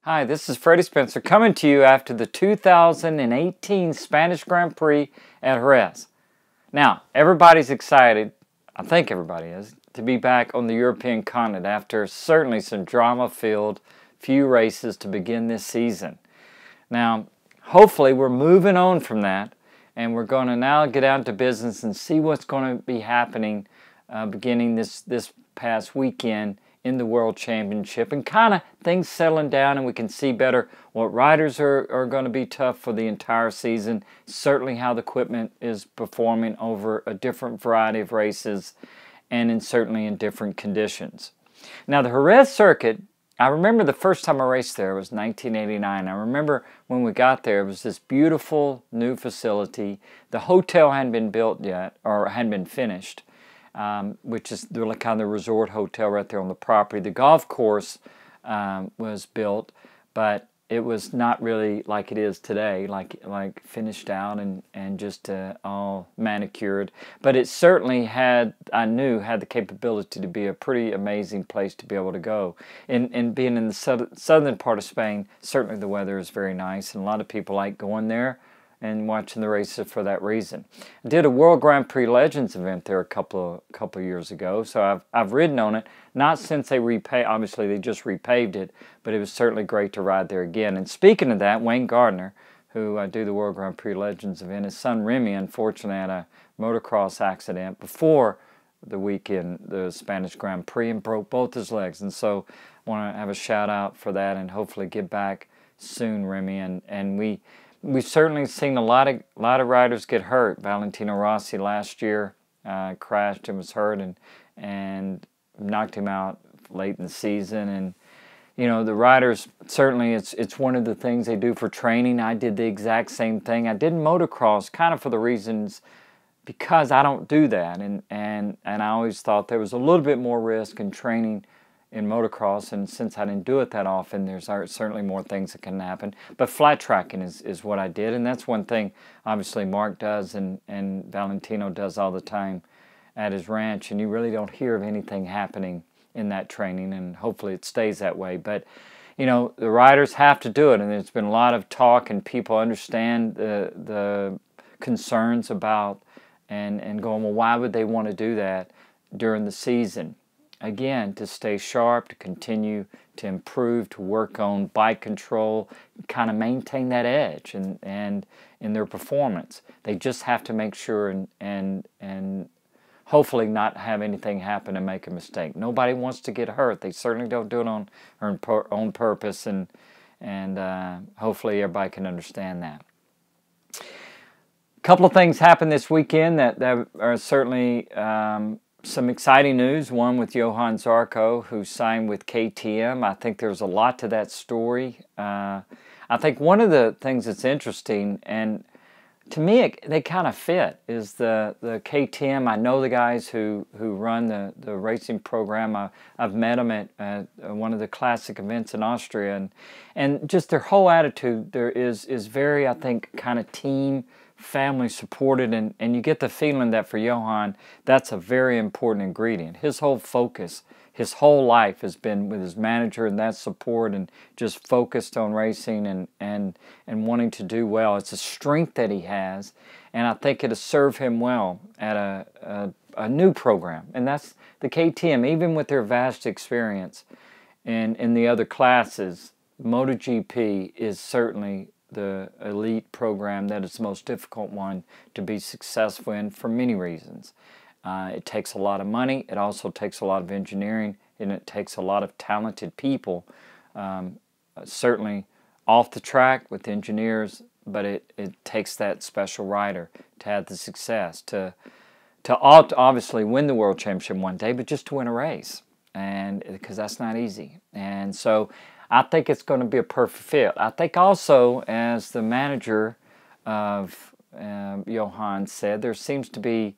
Hi, this is Freddie Spencer coming to you after the 2018 Spanish Grand Prix at Jerez. Now, everybody's excited, I think everybody is, to be back on the European continent after certainly some drama-filled few races to begin this season. Now, hopefully we're moving on from that and we're going to now get out to business and see what's going to be happening beginning this past weekend in the World Championship, and kind of things settling down and we can see better what riders are going to be tough for the entire season, certainly how the equipment is performing over a different variety of races and certainly in different conditions. Now the Jerez circuit, I remember the first time I raced there was 1989. I remember when we got there, it was this beautiful new facility. The hotel hadn't been built yet, or hadn't been finished. Which is kind of the resort hotel right there on the property. The golf course was built, but it was not really like it is today, like finished out and just all manicured. But it certainly had, I knew, had the capability to be a pretty amazing place to be able to go. And being in the southern part of Spain, certainly the weather is very nice, and a lot of people like going there and watching the races for that reason. I did a World Grand Prix Legends event there a couple of years ago, so I've ridden on it, not since they obviously they just repaved it, but it was certainly great to ride there again. And speaking of that, Wayne Gardner, who I do the World Grand Prix Legends event, his son Remy unfortunately had a motocross accident before the weekend, the Spanish Grand Prix, and broke both his legs. And so I want to have a shout out for that and hopefully get back soon, Remy. And we've certainly seen a lot of riders get hurt. Valentino Rossi last year crashed and was hurt and knocked him out late in the season. And you know, the riders, certainly it's one of the things they do for training. I did the exact same thing. I did motocross kind of for the reasons because I don't do that, and I always thought there was a little bit more risk in training in motocross, and since I didn't do it that often, there's certainly more things that can happen. But flat tracking is what I did, and that's one thing obviously Mark does and Valentino does all the time at his ranch, and you really don't hear of anything happening in that training, and hopefully it stays that way. But you know, the riders have to do it, and there's been a lot of talk, and people understand the concerns about and going, well, why would they want to do that during the season? Again, to stay sharp, to continue to improve, to work on bike control, kind of maintain that edge and in their performance. They just have to make sure and hopefully not have anything happen and make a mistake. Nobody wants to get hurt. They certainly don't do it on purpose, and hopefully everybody can understand that. A couple of things happened this weekend that are certainly some exciting news. One with Johann Zarco, who signed with KTM. I think there's a lot to that story. I think one of the things that's interesting, and to me they kind of fit, is the KTM. I know the guys who run the racing program. I've met them at one of the classic events in Austria, and just their whole attitude there is very, I think, kind of team, family supported, and you get the feeling that for Johann, that's a very important ingredient. His whole focus, his whole life has been with his manager and that support, and just focused on racing and wanting to do well. It's a strength that he has, and I think it'll serve him well at a new program, and that's the KTM. Even with their vast experience in the other classes, MotoGP is certainly the elite program that is the most difficult one to be successful in for many reasons. It takes a lot of money, it also takes a lot of engineering, and it takes a lot of talented people, certainly off the track with engineers, but it takes that special rider to have the success, to obviously win the World Championship one day, but just to win a race, and because that's not easy. And so I think it's going to be a perfect fit. I think also, as the manager of Johann said, there seems to be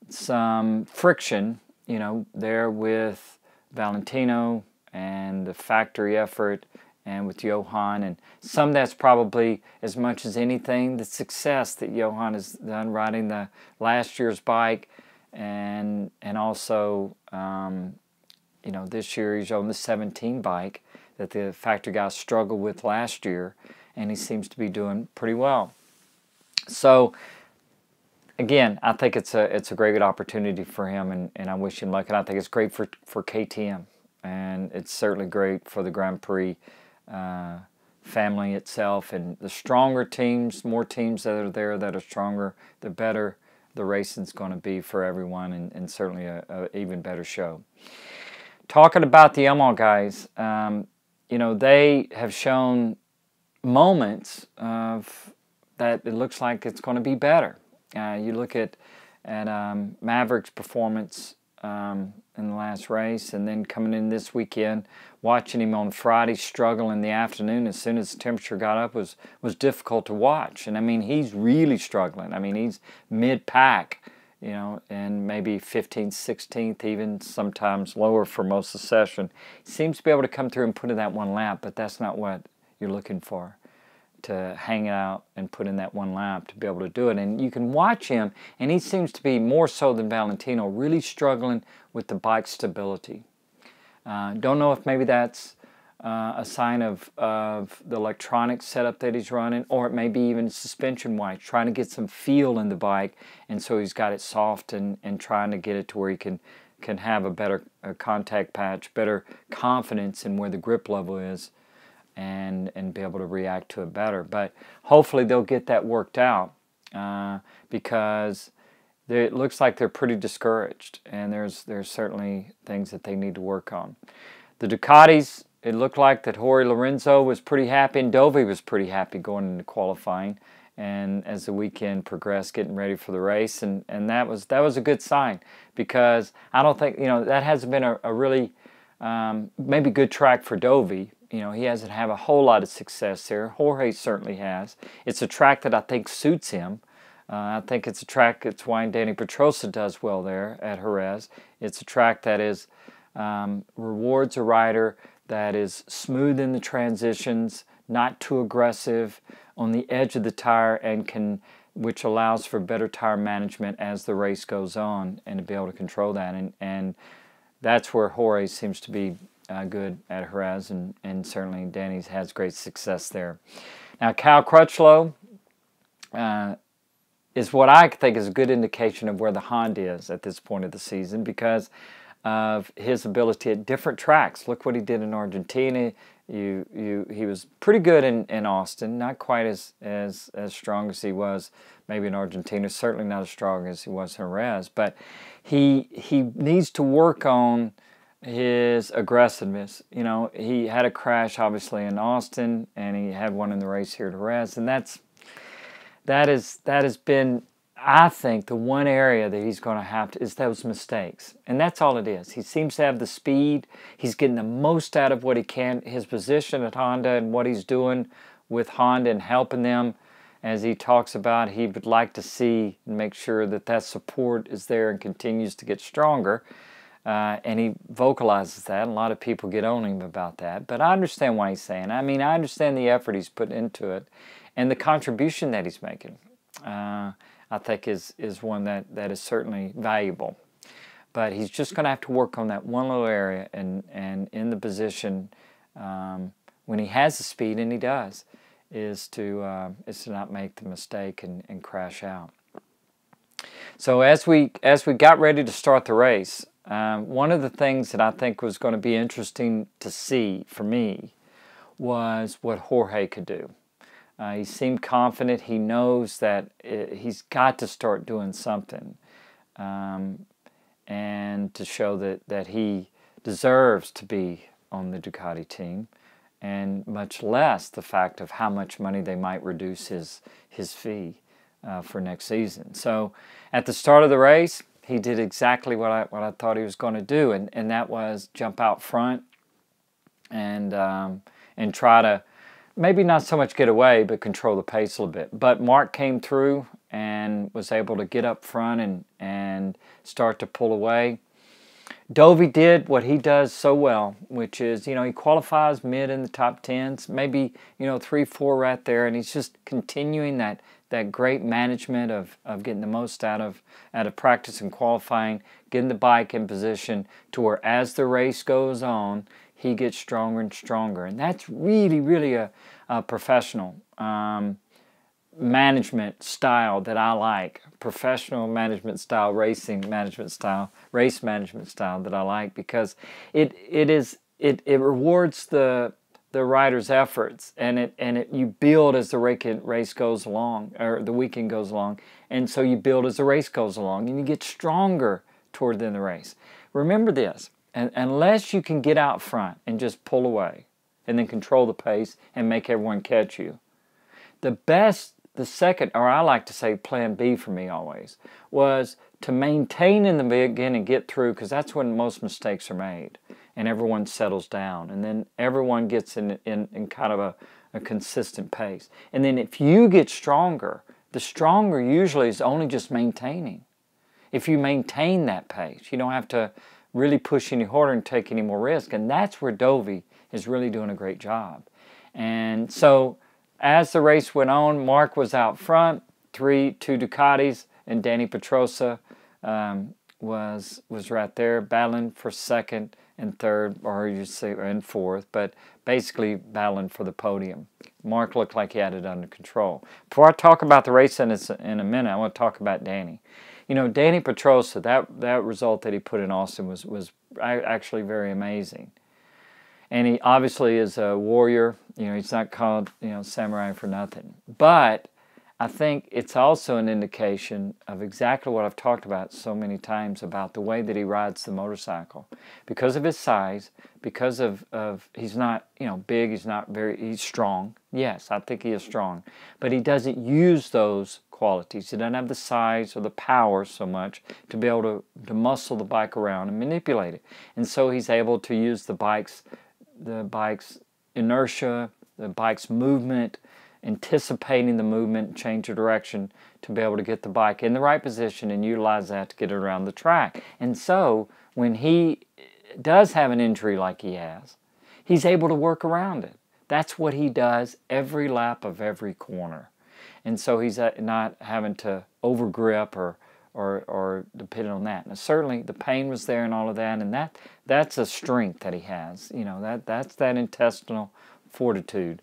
some friction, you know, there with Valentino and the factory effort and with Johann, and some that's probably as much as anything the success that Johann has done riding the last year's bike, and also you know, this year he's on the 17 bike. that the factory guys struggled with last year, and he seems to be doing pretty well. So, again, I think it's a great opportunity for him, and I wish him luck. And I think it's great for KTM, and it's certainly great for the Grand Prix family itself. And the stronger teams, more teams that are there that are stronger, the better the racing's going to be for everyone, and certainly a even better show. Talking about the Yamaha guys, you know, they have shown moments of that it looks like it's going to be better. You look at Maverick's performance in the last race, and then coming in this weekend, watching him on Friday struggle in the afternoon as soon as the temperature got up was difficult to watch. And I mean, he's really struggling. I mean, he's mid-pack, you know, and maybe 15th, 16th, even sometimes lower for most of the session. He seems to be able to come through and put in that one lap, but that's not what you're looking for, to hang out and put in that one lap to be able to do it. And you can watch him, and he seems to be more so than Valentino, really struggling with the bike stability. Don't know if maybe that's a sign of the electronic setup that he's running, or it may be even suspension-wise, trying to get some feel in the bike, and so he's got it soft and trying to get it to where he can have a better contact patch, better confidence in where the grip level is, and be able to react to it better. But hopefully they'll get that worked out, because it looks like they're pretty discouraged, and there's certainly things that they need to work on. The Ducatis, it looked like that Jorge Lorenzo was pretty happy, and Dovi was pretty happy going into qualifying, and as the weekend progressed, getting ready for the race, and that was a good sign, because I don't think, you know, that hasn't been a really maybe good track for Dovi. You know, he hasn't had a whole lot of success there. Jorge certainly has. It's a track that I think suits him. I think it's a track, it's why Danny Pedrosa does well there at Jerez. It's a track that is rewards a rider that is smooth in the transitions, not too aggressive, on the edge of the tire, and which allows for better tire management as the race goes on, and to be able to control that. And that's where Jorge seems to be good at Jerez, and certainly Danny's has great success there. Now, Cal Crutchlow is what I think is a good indication of where the Honda is at this point of the season, because of his ability at different tracks. Look what he did in Argentina. He was pretty good in Austin, not quite as strong as he was maybe in Argentina, certainly not as strong as he was in Jerez, but he needs to work on his aggressiveness. You know, he had a crash obviously in Austin, and he had one in the race here at Jerez, and that has been, I think, the one area that he's going to have to, is those mistakes. And that's all it is. He seems to have the speed. He's getting the most out of what he can. His position at Honda and what he's doing with Honda and helping them, as he talks about, he would like to see and make sure that that support is there and continues to get stronger. And he vocalizes that. And a lot of people get on him about that. But I understand why he's saying it. I mean, I understand the effort he's put into it and the contribution that he's making. I think is one that is certainly valuable. But he's just going to have to work on that one little area, and in the position when he has the speed, and he does, is to not make the mistake and crash out. So as we got ready to start the race, one of the things that I think was going to be interesting to see for me was what Jorge could do. He seemed confident. He knows that he's got to start doing something, and to show that he deserves to be on the Ducati team, and much less the fact of how much money they might reduce his fee for next season. So at the start of the race, he did exactly what I thought he was going to do, and that was jump out front and try to, maybe not so much get away, but control the pace a little bit. But Mark came through and was able to get up front and start to pull away. Dovi did what he does so well, which is, you know, he qualifies mid in the top 10s, maybe, you know, 3-4 right there, and he's just continuing that that great management of getting the most out of practice and qualifying, getting the bike in position to where as the race goes on, he gets stronger and stronger. And that's really, really a professional management style that I like. Professional management style, racing management style, race management style that I like, because it rewards the rider's efforts, and you build as the race goes along, or the weekend goes along, and so you build as the race goes along, and you get stronger toward the end of the race. Remember this, unless you can get out front and just pull away, and then control the pace and make everyone catch you, the second, or I like to say plan B for me always, was to maintain in the beginning and get through, because that's when most mistakes are made and everyone settles down, and then everyone gets in kind of a consistent pace. And then if you get stronger, the stronger usually is only just maintaining. If you maintain that pace, you don't have to really push any harder and take any more risk, and that's where Dovi is really doing a great job. And so as the race went on, Mark was out front, two Ducatis, and Danny Pedrosa was right there battling for second and third, or you say and fourth, but basically battling for the podium. Mark looked like he had it under control. Before I talk about the race in a minute, I want to talk about Danny. You know, Danny Pedrosa, that result that he put in Austin was actually very amazing. And he obviously is a warrior. You know, he's not called, samurai for nothing. But I think it's also an indication of exactly what I've talked about so many times about the way that he rides the motorcycle. Because of his size, because of he's not, big, he's strong. Yes, I think he is strong. But he doesn't use those qualities. He doesn't have the size or the power so much to be able to muscle the bike around and manipulate it. And so he's able to use the bike's inertia, the bike's movement, anticipating the movement, change of direction to be able to get the bike in the right position and utilize that to get it around the track. And so when he does have an injury like he has, he's able to work around it. That's what he does every lap of every corner. And so he's not having to overgrip or depending on that. Now, certainly the pain was there and all of that, and that's a strength that he has. That's that intestinal fortitude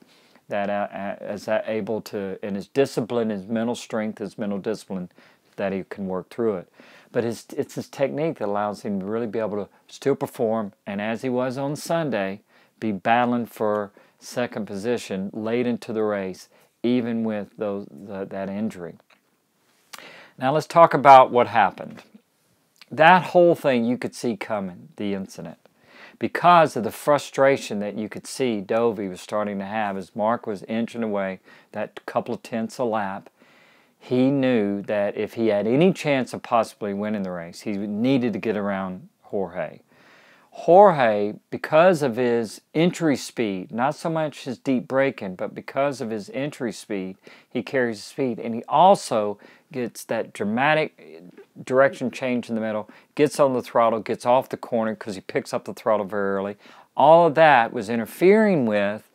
that is able to, and his discipline, his mental strength, his mental discipline, that he can work through it. But it's his technique that allows him to really be able to still perform, and as he was on Sunday, be battling for second position late into the race, even with that injury. Now let's talk about what happened. That whole thing you could see coming, the incident, because of the frustration that you could see Dovi was starting to have as Mark was inching away that couple of tenths a lap. He knew that if he had any chance of possibly winning the race, he needed to get around Jorge. Jorge, because of his entry speed, not so much his deep braking, but because of his entry speed, he carries speed. And he also gets that dramatic direction change in the middle, gets on the throttle, gets off the corner because he picks up the throttle very early. All of that was interfering with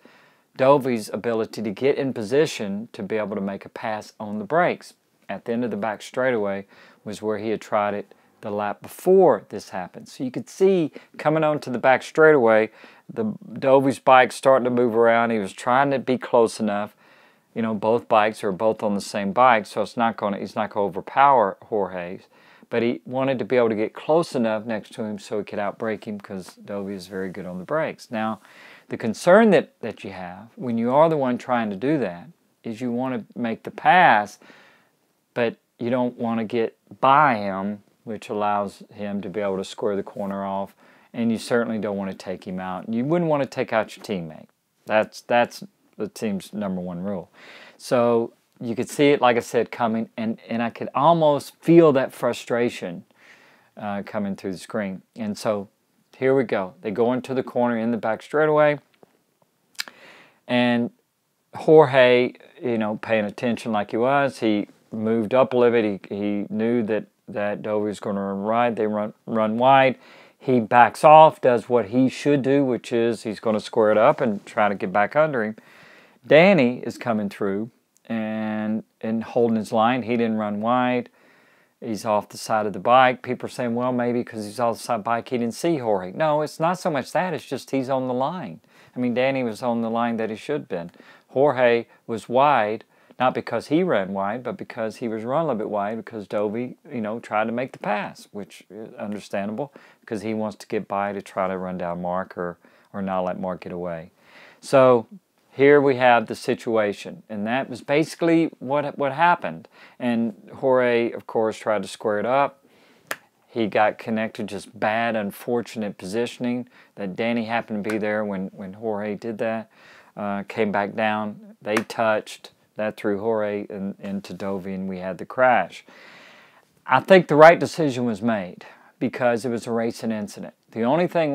Dovi's ability to get in position to be able to make a pass on the brakes. At the end of the back straightaway was where he had tried it the lap before this happened. So you could see coming onto the back straightaway, Dovi's bike starting to move around. He was trying to be close enough. Both bikes are both on the same bike, so he's not going to overpower Jorge's. But he wanted to be able to get close enough next to him so he could outbrake him, because Dovi is very good on the brakes. Now, the concern that you have when you are the one trying to do that is you want to make the pass, but you don't want to get by him, which allows him to be able to square the corner off, and you certainly don't want to take him out. You wouldn't want to take out your teammate. That's the team's #1 rule. So you could see it, like I said, coming, and I could almost feel that frustration coming through the screen. And so here we go. They go into the corner in the back straightaway, and Jorge, paying attention like he was, he moved up a little bit. He knew that Dovi was going to run wide. They run wide. He backs off, does what he should do, which is he's going to square it up and try to get back under him. Danny is coming through, and in holding his line. He didn't run wide. He's off the side of the bike. People are saying, well, maybe because he's off the side of the bike, he didn't see Jorge. No, it's not so much that. It's just he's on the line. I mean, Danny was on the line that he should have been. Jorge was wide, not because he ran wide, but because he was run a little bit wide because Dovi, tried to make the pass, which is understandable because he wants to get by to try to run down Mark or not let Mark get away. So here we have the situation, and that was basically what happened. And Jorge, of course, tried to square it up. He got connected, just bad, unfortunate positioning that Danny happened to be there when Jorge did that. Came back down. They touched. That threw Jorge into Dovi, and we had the crash. I think the right decision was made because it was a racing incident. The only thing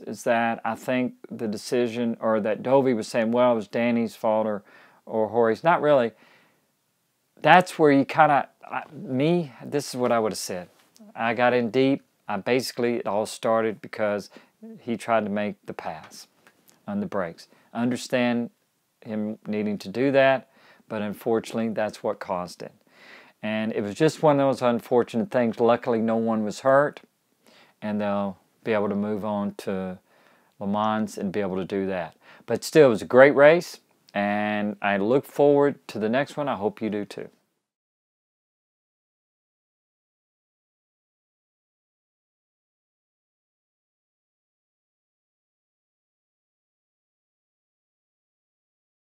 is that I think the decision, or that Dovi was saying, well, it was Danny's fault or Jorge's. Not really. That's where you kind of, this is what I would have said. I got in deep. It all started because he tried to make the pass on the brakes. Understand him needing to do that, but unfortunately, that's what caused it. And it was just one of those unfortunate things. Luckily, no one was hurt, and they'll be able to move on to Le Mans and be able to do that. But still, it was a great race, and I look forward to the next one. I hope you do too.